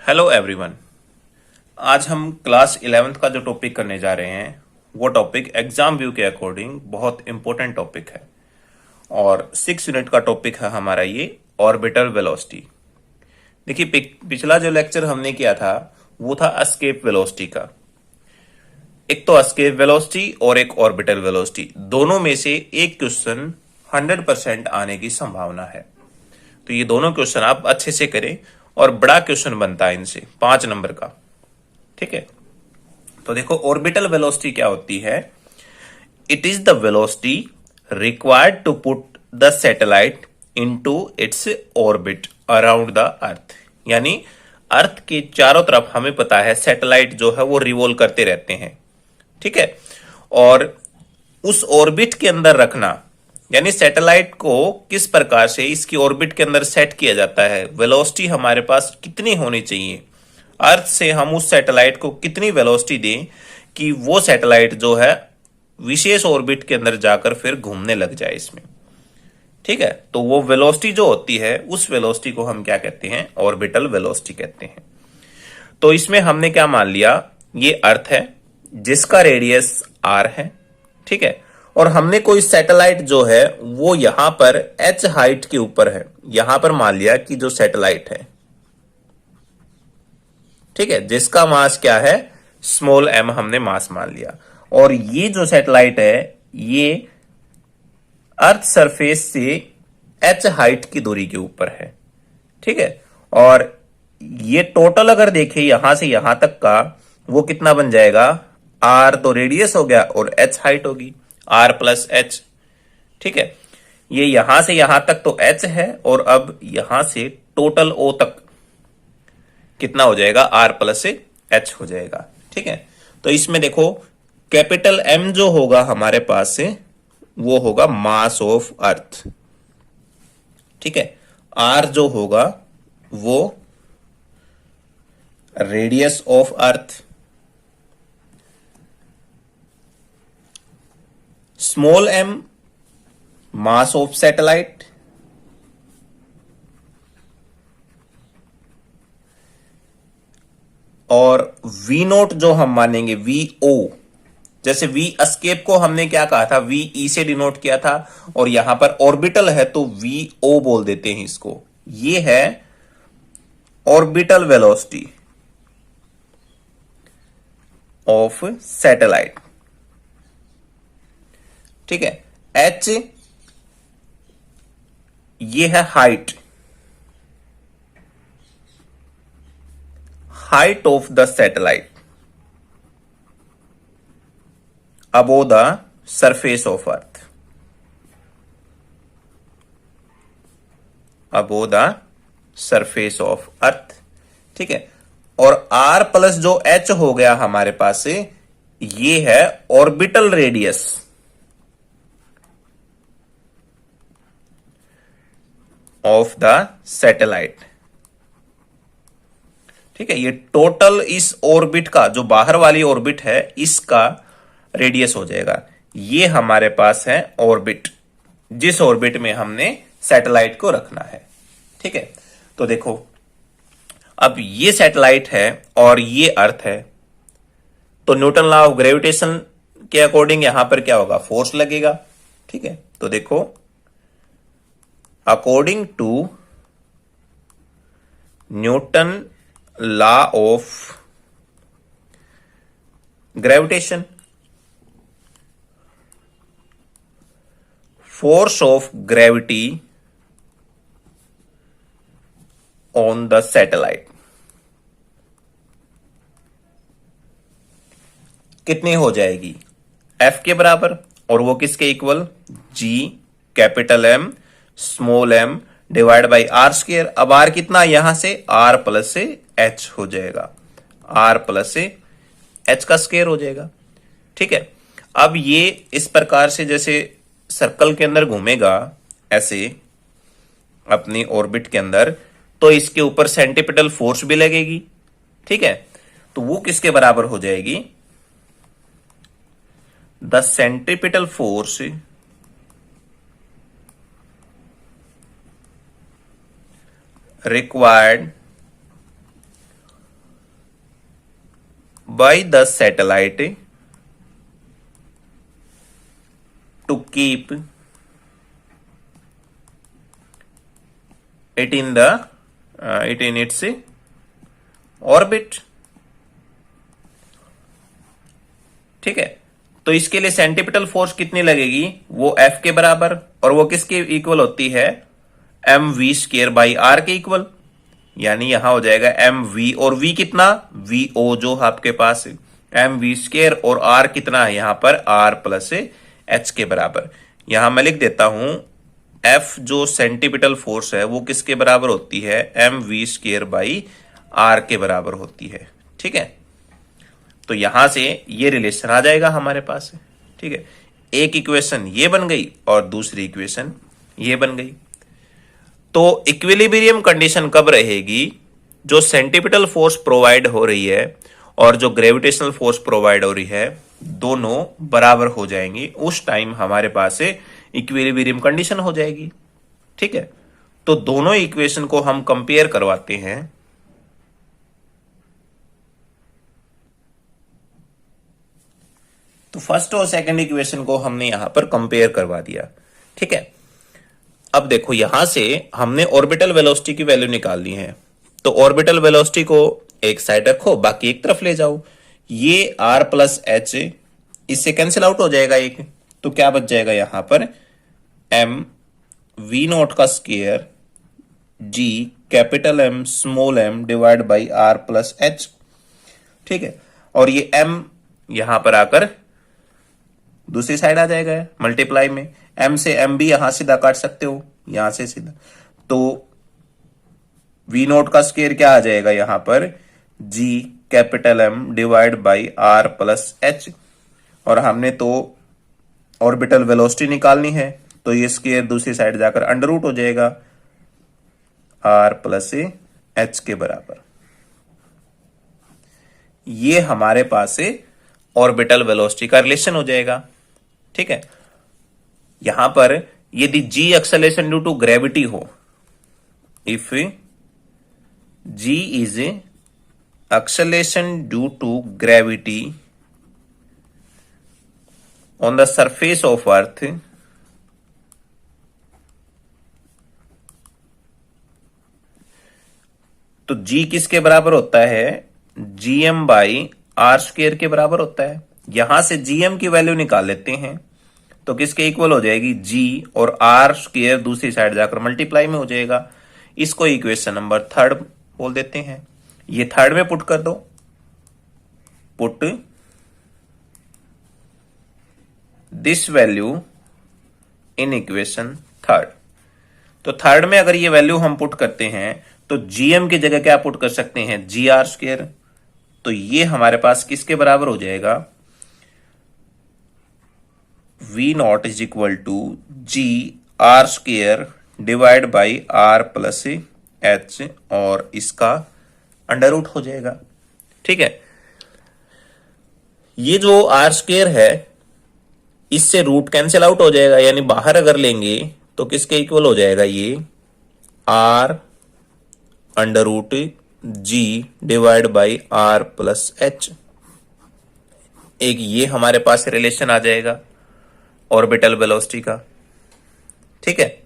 Hello everyone. आज हम class 11th का जो टॉपिक करने जा रहे हैं वो टॉपिक एग्जाम व्यू के अकॉर्डिंग बहुत इंपॉर्टेंट टॉपिक है और 6 यूनिट का टॉपिक है हमारा ये ऑर्बिटल वेलोसिटी। देखिए पिछला जो लेक्चर हमने किया था वो था एस्केप वेलोसिटी का। एक तो एस्केप वेलोसिटी और एक ऑर्बिटल वेलोसिटी, दोनों में से एक क्वेश्चन 100% आने की संभावना है। तो ये दोनों क्वेश्चन आप अच्छे से करें और बड़ा क्वेश्चन बनता है इनसे 5 नंबर का। ठीक है, तो देखो ऑर्बिटल वेलोसिटी क्या होती है। It is the velocity required to put the satellite into its orbit around the earth. यानी अर्थ के चारों तरफ हमें पता है सैटेलाइट जो है वो रिवॉल्व करते रहते हैं। ठीक है, और उस ऑर्बिट के अंदर रखना, यानी सैटेलाइट को किस प्रकार से इसकी ऑर्बिट के अंदर सेट किया जाता है, वेलोसिटी हमारे पास कितनी होनी चाहिए, अर्थ से हम उस सैटेलाइट को कितनी वेलोसिटी दें कि वो सैटेलाइट जो है विशेष ऑर्बिट के अंदर जाकर फिर घूमने लग जाए इसमें। ठीक है, तो वो वेलोसिटी जो होती है उस वेलोसिटी को हम क्या कहते हैं, ऑर्बिटल वेलोसिटी कहते हैं। तो इसमें हमने क्या मान लिया, ये अर्थ है जिसका रेडियस आर है। ठीक है, और हमने कोई सैटेलाइट जो है वो यहां पर एच हाइट के ऊपर है। यहां पर मान लिया कि जो सैटेलाइट है, ठीक है, जिसका मास क्या है, स्मॉल एम हमने मास मान लिया। और ये जो सैटेलाइट है ये अर्थ सरफेस से एच हाइट की दूरी के ऊपर है। ठीक है, और ये टोटल अगर देखें यहां से यहां तक का, वो कितना बन जाएगा, आर तो रेडियस हो गया और एच हाइट होगी, आर प्लस एच। ठीक है, ये यहां से यहां तक तो एच है और अब यहां से टोटल ओ तक कितना हो जाएगा, आर प्लस एच हो जाएगा। ठीक है, तो इसमें देखो कैपिटल एम जो होगा हमारे पास से वो होगा मास ऑफ अर्थ। ठीक है, आर जो होगा वो radius of earth, small m mass of satellite, और वी नोट जो हम मानेंगे वी ओ। जैसे वी एस्केप को हमने क्या कहा था, वी ई से डिनोट किया था, और यहां पर ऑर्बिटल है तो वी ओ बोल देते हैं इसको। ये है ऑर्बिटल वेलोसिटी ऑफ सैटेलाइट। ठीक है, एच ये है height, height of the satellite above the surface of earth, above the surface of अर्थ। ठीक है, और आर प्लस जो एच हो गया हमारे पास से, ये है orbital radius of the satellite. ठीक है, ये टोटल इस ऑर्बिट का, जो बाहर वाली ऑर्बिट है, इसका रेडियस हो जाएगा। ये हमारे पास है ऑर्बिट, जिस ऑर्बिट में हमने सैटेलाइट को रखना है। ठीक है, तो देखो अब ये सैटेलाइट है और ये अर्थ है, तो न्यूटन लॉ ऑफ ग्रेविटेशन के अकॉर्डिंग यहां पर क्या होगा, फोर्स लगेगा। ठीक है, तो देखो according to Newton law of gravitation, force of gravity on the satellite कितनी हो जाएगी, F के बराबर, और वो किसके equal, G capital M small m divide by r square. अब आर कितना, यहां से R प्लस से H हो जाएगा, R प्लस से H का स्क्वायर हो जाएगा। ठीक है, अब ये इस प्रकार से जैसे सर्कल के अंदर घूमेगा ऐसे अपनी ऑर्बिट के अंदर, तो इसके ऊपर सेंट्रीपिटल फोर्स भी लगेगी। ठीक है, तो वो किसके बराबर हो जाएगी, the centripetal force required by the satellite to keep it in its orbit। ठीक है, तो इसके लिए सेंटीपिटल फोर्स कितनी लगेगी, वो F के बराबर, और वो किसके इक्वल होती है, mv² बाई आर के इक्वल। यानी यहां हो जाएगा mv, और v कितना, vo जो आपके पास है, mv² और r कितना है यहां पर, r प्लस h के बराबर। यहां मैं लिख देता हूं F जो सेंटीपिटल फोर्स है वो किसके बराबर होती है, mv² बाई r के बराबर होती है। ठीक है, तो यहां से ये रिलेशन आ जाएगा हमारे पास। ठीक है, एक इक्वेशन ये बन गई और दूसरी इक्वेशन ये बन गई। तो इक्विलिब्रियम कंडीशन कब रहेगी, जो सेंटीपिटल फोर्स प्रोवाइड हो रही है और जो ग्रेविटेशनल फोर्स प्रोवाइड हो रही है दोनों बराबर हो जाएंगी, उस टाइम हमारे पास इक्विलिब्रियम कंडीशन हो जाएगी। ठीक है, तो दोनों इक्वेशन को हम कंपेयर करवाते हैं। तो फर्स्ट और सेकंड इक्वेशन को हमने यहां पर कंपेयर करवा दिया। ठीक है, अब देखो यहां से हमने ऑर्बिटल वेलोसिटी की वैल्यू निकालनी है। तो ऑर्बिटल वेलोसिटी को एक साइड रखो, बाकी एक तरफ ले जाओ। ये r प्लस एच इससे कैंसिल आउट हो जाएगा एक, तो क्या बच जाएगा यहां पर, m v0 का square g capital M small m divide by r plus h. ठीक है, और ये m यहां पर आकर दूसरी साइड आ जाएगा मल्टीप्लाई में, m से m भी यहां सीधा काट सकते हो, यहां से सीधा। तो v0 का स्क्वायर क्या आ जाएगा यहां पर, g capital M divide by r plus h. और हमने तो ऑर्बिटल वेलोसिटी निकालनी है, तो ये स्क्वायर दूसरी साइड जाकर अंडर रूट हो जाएगा r प्लस एच के बराबर। ये हमारे पास ऑर्बिटल वेलोसिटी का रिलेशन हो जाएगा। ठीक है, यहां पर यदि g acceleration due to gravity हो, if g is acceleration due to gravity on the surface of earth, तो g किसके बराबर होता है, gm बाई आर स्क्वायर के बराबर होता है। यहां से gm की वैल्यू निकाल लेते हैं, तो किसके इक्वल हो जाएगी, g और आर स्क्वायर दूसरी साइड जाकर मल्टीप्लाई में हो जाएगा। इसको इक्वेशन नंबर 3 बोल देते हैं। ये 3 में पुट कर दो, put this value in equation 3। तो 3 में अगर ये वैल्यू हम पुट करते हैं तो gm की जगह क्या पुट कर सकते हैं, gr स्क्वायर। तो ये हमारे पास किसके बराबर हो जाएगा, v0 is equal to g r square divide by r plus h, और इसका अंडर रूट हो जाएगा। ठीक है, ये जो r स्क्वायर है इससे रूट कैंसिल आउट हो जाएगा, यानी बाहर अगर लेंगे तो किसके इक्वल हो जाएगा, ये r under root g divide by r plus h. एक ये हमारे पास रिलेशन आ जाएगा ऑर्बिटल वेलोसिटी का। ठीक है,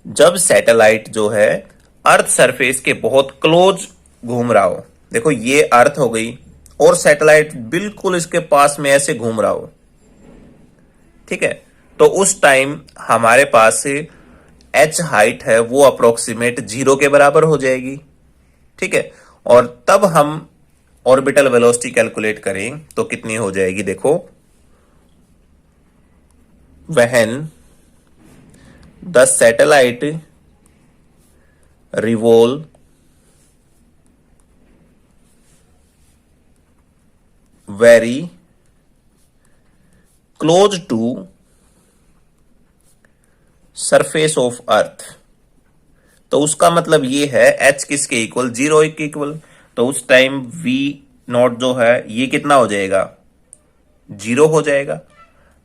जब सैटेलाइट जो है अर्थ सरफेस के बहुत क्लोज घूम रहा हो, देखो ये अर्थ हो गई और सैटेलाइट बिल्कुल इसके पास में ऐसे घूम रहा हो, ठीक है, तो उस टाइम हमारे पास h हाइट है वो अप्रोक्सीमेट 0 के बराबर हो जाएगी। ठीक है, और तब हम ऑर्बिटल वेलोसिटी कैलकुलेट करें तो कितनी हो जाएगी, देखो, when the satellite revolve very close to surface of earth, तो उसका मतलब ये है h किसके इक्वल, 0 के इक्वल। तो उस टाइम v0 जो है ये कितना हो जाएगा, 0 हो जाएगा।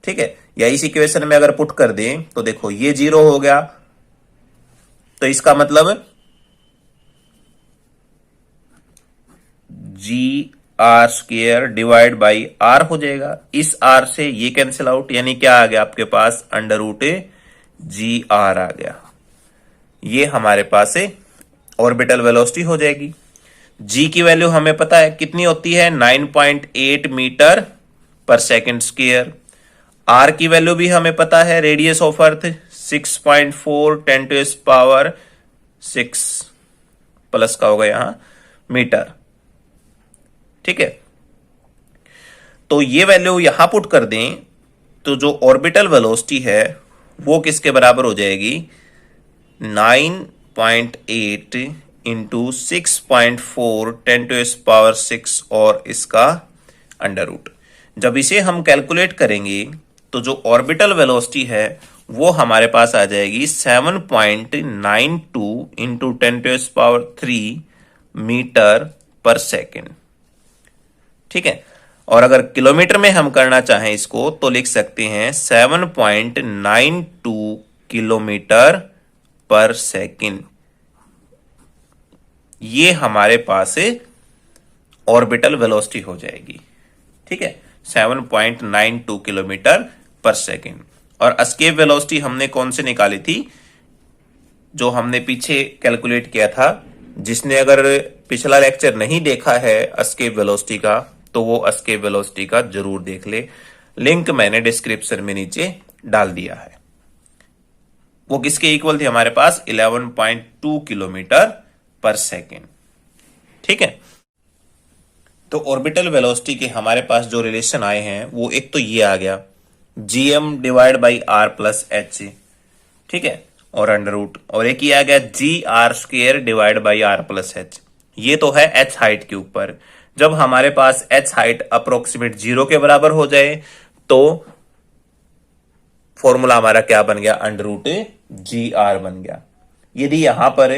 ठीक है, या इस इक्वेशन में अगर पुट कर दें तो देखो ये 0 हो गया, तो इसका मतलब r square divide by r हो जाएगा। इस आर से ये कैंसिल आउट, यानी क्या आ गया आपके पास, अंडर रूट जी आर आ गया। ये हमारे पास है ऑर्बिटल वेलोसिटी हो जाएगी। जी की वैल्यू हमें पता है कितनी होती है, 9.8 मीटर पर सेकेंड स्क्वायर। आर की वैल्यू भी हमें पता है, रेडियस ऑफ अर्थ 6.4 10⁻⁶ प्लस का होगा यहां मीटर। ठीक है, तो ये वैल्यू यहां पुट कर दें तो जो ऑर्बिटल वेलोसिटी है वो किसके बराबर हो जाएगी, 9.8 इंटू 6.4 10⁻⁶ और इसका अंडर रूट। जब इसे हम कैलकुलेट करेंगे तो जो ऑर्बिटल वेलोसिटी है वो हमारे पास आ जाएगी 7.92 इंटू 10⁻³ मीटर पर सेकेंड। ठीक है, और अगर किलोमीटर में हम करना चाहें इसको तो लिख सकते हैं 7.92 किलोमीटर पर सेकेंड। ये हमारे पास ऑर्बिटल वेलोसिटी हो जाएगी। ठीक है, 7.92 किलोमीटर पर सेकेंड। और एस्केप वेलोसिटी हमने कौन से निकाली थी, जो हमने पीछे कैलकुलेट किया था। जिसने अगर पिछला लेक्चर नहीं देखा है एस्केप वेलोसिटी का तो वो एस्केप वेलोसिटी का जरूर देख ले, लिंक मैंने डिस्क्रिप्शन में नीचे डाल दिया है। वो किसके इक्वल थी हमारे पास, 11.2 किलोमीटर पर सेकेंड। ठीक है, तो ऑर्बिटल वेलोसिटी के हमारे पास जो रिलेशन आए हैं वो एक तो ये आ गया gm divide by r plus h. ठीक है, और अंडर रूट, और एक ही आ गया g r square divide by r plus h. ये तो है एच हाइट के ऊपर। जब हमारे पास एच हाइट अप्रोक्सीमेट 0 के बराबर हो जाए तो फॉर्मूला हमारा क्या बन गया, अंडर रूट जी आर बन गया। यदि यहां पर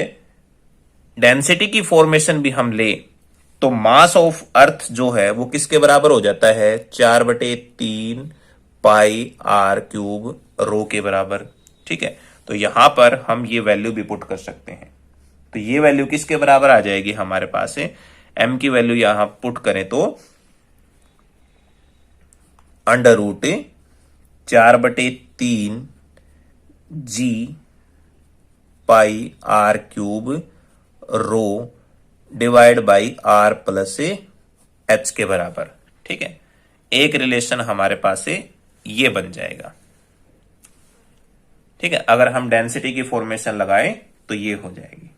डेंसिटी की फॉर्मेशन भी हम ले तो मास ऑफ अर्थ जो है वो किसके बराबर हो जाता है, 4/3 पाई आर क्यूब रो के बराबर। ठीक है, तो यहां पर हम ये वैल्यू भी पुट कर सकते हैं। तो ये वैल्यू किसके बराबर आ जाएगी हमारे पास एम की वैल्यू यहां पुट करें तो under root 4/3 G pi r cube rho divide by r plus h के बराबर। ठीक है, एक रिलेशन हमारे पास ये बन जाएगा। ठीक है, अगर हम डेंसिटी की फॉर्मेशन लगाएं तो ये हो जाएगी।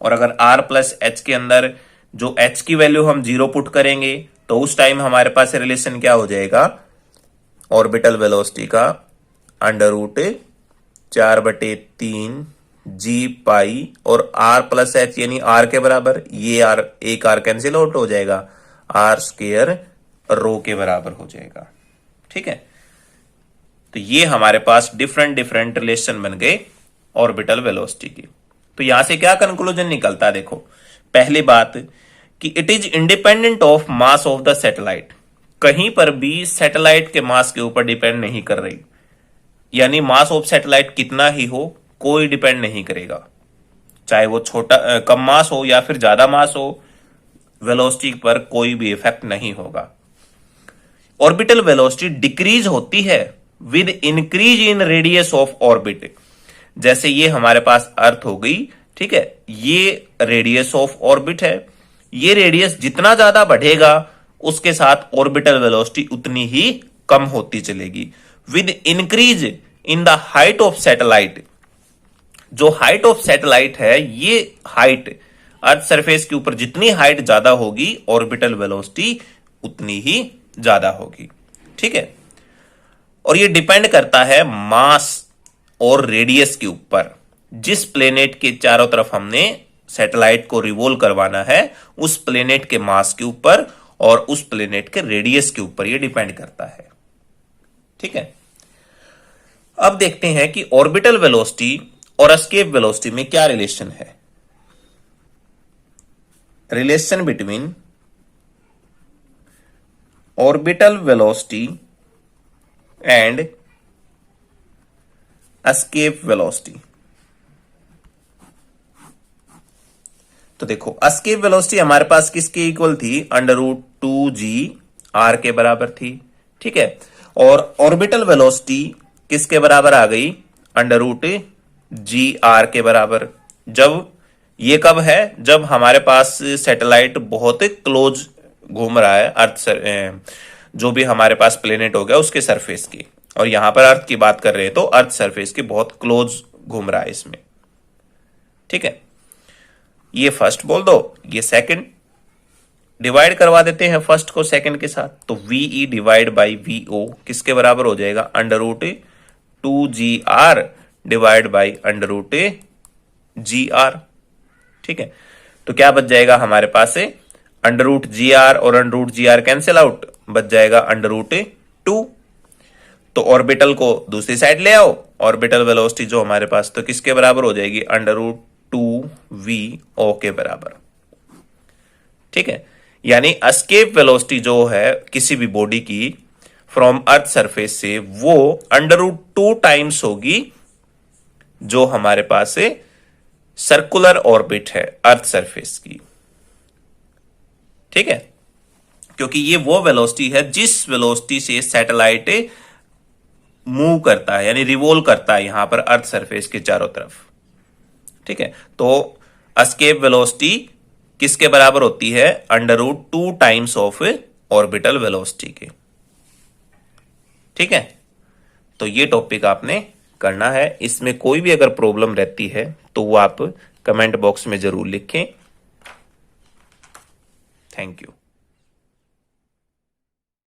और अगर आर प्लस एच के अंदर जो एच की वैल्यू हम 0 पुट करेंगे तो उस टाइम हमारे पास रिलेशन क्या हो जाएगा, ऑर्बिटल वेलोसिटी का अंडर रूट 4/3 जी पाई और आर प्लस एच यानी आर के बराबर, ये आर एक आर कैंसिल आउट हो जाएगा, आर स्क्वायर रो के बराबर हो जाएगा। ठीक है, तो ये हमारे पास डिफरेंट डिफरेंट रिलेशन बन गए ऑर्बिटल वेलोसिटी की। तो यहां से क्या कंक्लूजन निकलता है, देखो पहली बात कि it is independent of mass of the satellite. कहीं पर भी सैटेलाइट के मास के ऊपर डिपेंड नहीं कर रही, यानी मास ऑफ सैटेलाइट कितना ही हो कोई डिपेंड नहीं करेगा, चाहे वो छोटा कम मास हो या फिर ज्यादा मास हो, वेलोसिटी पर कोई भी इफेक्ट नहीं होगा। ऑर्बिटल वेलोसिटी डिक्रीज होती है with increase in radius of orbit. जैसे ये हमारे पास अर्थ हो गई, ठीक है, ये रेडियस ऑफ ऑर्बिट है। ये रेडियस जितना ज्यादा बढ़ेगा उसके साथ ऑर्बिटल वेलोसिटी उतनी ही कम होती चलेगी। With increase in the height of satellite, जो हाइट ऑफ सैटेलाइट है, ये हाइट अर्थ सरफेस के ऊपर जितनी हाइट ज्यादा होगी ऑर्बिटल वेलोसिटी उतनी ही ज्यादा होगी। ठीक है, और ये डिपेंड करता है मास और रेडियस के ऊपर। जिस प्लेनेट के चारों तरफ हमने सैटेलाइट को रिवॉल्व करवाना है उस प्लेनेट के मास के ऊपर और उस प्लेनेट के रेडियस के ऊपर ये डिपेंड करता है। ठीक है, अब देखते हैं कि ऑर्बिटल वेलोसिटी और एस्केप वेलोसिटी में क्या रिलेशन है। Relation between orbital velocity and escape velocity. तो देखो एस्केप वेलोसिटी हमारे पास किसके इक्वल थी, √2g r के बराबर थी, ठीक है। और ऑर्बिटल वेलोसिटी किसके बराबर आ गई, √g r के बराबर। जब ये कब है, जब हमारे पास सैटेलाइट बहुत क्लोज घूम रहा है अर्थ जो भी हमारे पास प्लेनेट हो गया उसके सरफेस की, और यहां पर अर्थ की बात कर रहे हैं तो अर्थ सरफेस की बहुत क्लोज घूम रहा है इसमें, ठीक है। ये फर्स्ट बोल दो, ये सेकंड। डिवाइड करवा देते हैं फर्स्ट को सेकंड के साथ, तो VE डिवाइड बाई VO किसके बराबर हो जाएगा, √2GR डिवाइड बाई √GR, ठीक है। तो क्या बच जाएगा हमारे पास से, √GR और √GR कैंसिल आउट, बच जाएगा √2। तो ऑर्बिटल को दूसरी साइड ले आओ, ऑर्बिटल वेलोसिटी जो हमारे पास तो किसके बराबर हो जाएगी, √2VO के बराबर, ठीक है। यानी एस्केप वेलोसिटी जो है किसी भी बॉडी की फ्रॉम अर्थ सरफेस से, वो √2 टाइम्स होगी जो हमारे पास से सर्कुलर ऑर्बिट है अर्थ सरफेस की, ठीक है। क्योंकि ये वो वेलोसिटी है जिस वेलोसिटी से सैटेलाइट मूव करता है, यानी रिवॉल्व करता है यहां पर अर्थ सरफेस के चारों तरफ, ठीक है। तो एस्केप वेलोसिटी किसके बराबर होती है, √2 टाइम्स ऑफ ऑर्बिटल वेलोसिटी के, ठीक है। तो ये टॉपिक आपने करना है। इसमें कोई भी अगर प्रॉब्लम रहती है तो वो आप कमेंट बॉक्स में जरूर लिखें। Thank you.